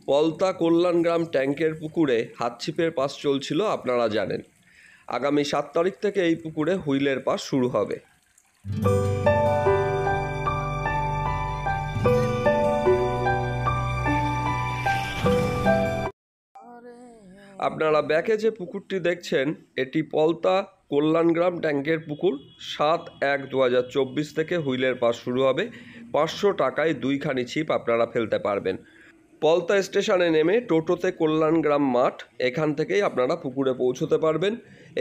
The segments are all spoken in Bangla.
পলতা কল্যাণগ্রাম ট্যাঙ্কের পুকুরে হাতছিপের পাস চলছিল, আপনারা জানেন। আগামী 7 তারিখ থেকে এই পুকুরে হুইলের পাস শুরু হবে। আপনারা ব্যাকে যে পুকুরটি দেখছেন এটি পলতা কল্যাণগ্রাম ট্যাঙ্কের পুকুর। 7/1/2024 থেকে হুইলের পাস শুরু হবে। 500 টাকায় 2খানি ছিপ আপনারা ফেলতে পারবেন। পলতা স্টেশনে নেমে টোটোতে কল্যাণগ্রাম মাঠ, এখান থেকেই আপনারা পুকুরে পৌঁছতে পারবেন।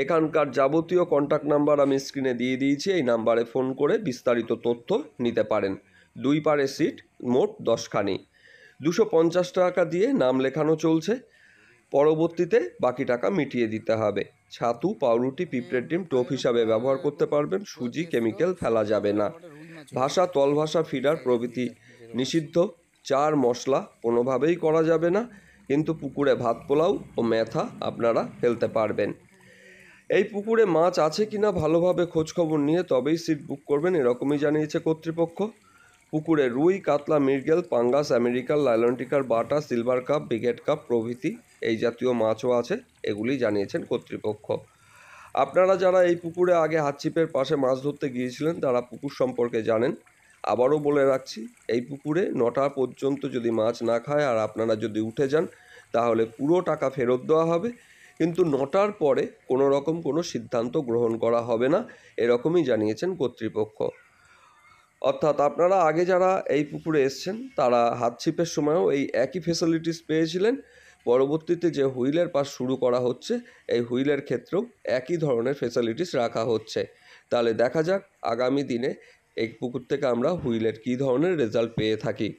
এখানকার যাবতীয় কন্ট্যাক্ট নাম্বার আমি স্ক্রিনে দিয়ে দিয়েছি, এই নাম্বারে ফোন করে বিস্তারিত তথ্য নিতে পারেন। 2 পারে সিট, মোট 10খানি। 250 টাকা দিয়ে নাম লেখানো চলছে, পরবর্তীতে বাকি টাকা মিটিয়ে দিতে হবে। ছাতু, পাউরুটি, পিঁপড়ের ডিম টোপ হিসাবে ব্যবহার করতে পারবেন। সুজি, কেমিক্যাল ফেলা যাবে না। ভাষা, তল ভাষা, ফিডার প্রভৃতি নিষিদ্ধ। চার মশলা কোনোভাবেই করা যাবে না, কিন্তু পুকুরে ভাত পোলাও ও মেথা আপনারা ফেলতে পারবেন। এই পুকুরে মাছ আছে কিনা ভালোভাবে খোঁজখবর নিয়ে তবেই সিট বুক করবেন, এরকমই জানিয়েছে কর্তৃপক্ষ। পুকুরে রুই, কাতলা, মৃগেল, পাঙ্গাস, আমেরিকান, লাইলনটিকার, বাটা, সিলভার কাপ, ব্রিগেড কাপ প্রভৃতি এই জাতীয় মাছও আছে, এগুলি জানিয়েছেন কর্তৃপক্ষ। আপনারা যারা এই পুকুরে আগে হাতছিপের পাশে মাছ ধরতে গিয়েছিলেন তারা পুকুর সম্পর্কে জানেন। আবারও বলে রাখছি, এই পুকুরে 9টা পর্যন্ত যদি মাছ না খায় আর আপনারা যদি উঠে যান তাহলে পুরো টাকা ফেরত দেওয়া হবে, কিন্তু 9টার পরে কোনো রকম কোনো সিদ্ধান্ত গ্রহণ করা হবে না, এরকমই জানিয়েছেন কর্তৃপক্ষ। অর্থাৎ আপনারা আগে যারা এই পুকুরে এসছেন তারা হাতছিপের সময়ও এই একই ফেসিলিটিস পেয়েছিলেন। পরবর্তীতে যে হুইলের পাস শুরু করা হচ্ছে এই হুইলের ক্ষেত্রেও একই ধরনের ফেসিলিটিস রাখা হচ্ছে। তাহলে দেখা যাক আগামী দিনে এই পুকুর থেকে আমরা হুইলের কী ধরনের রেজাল্ট পেয়ে থাকি।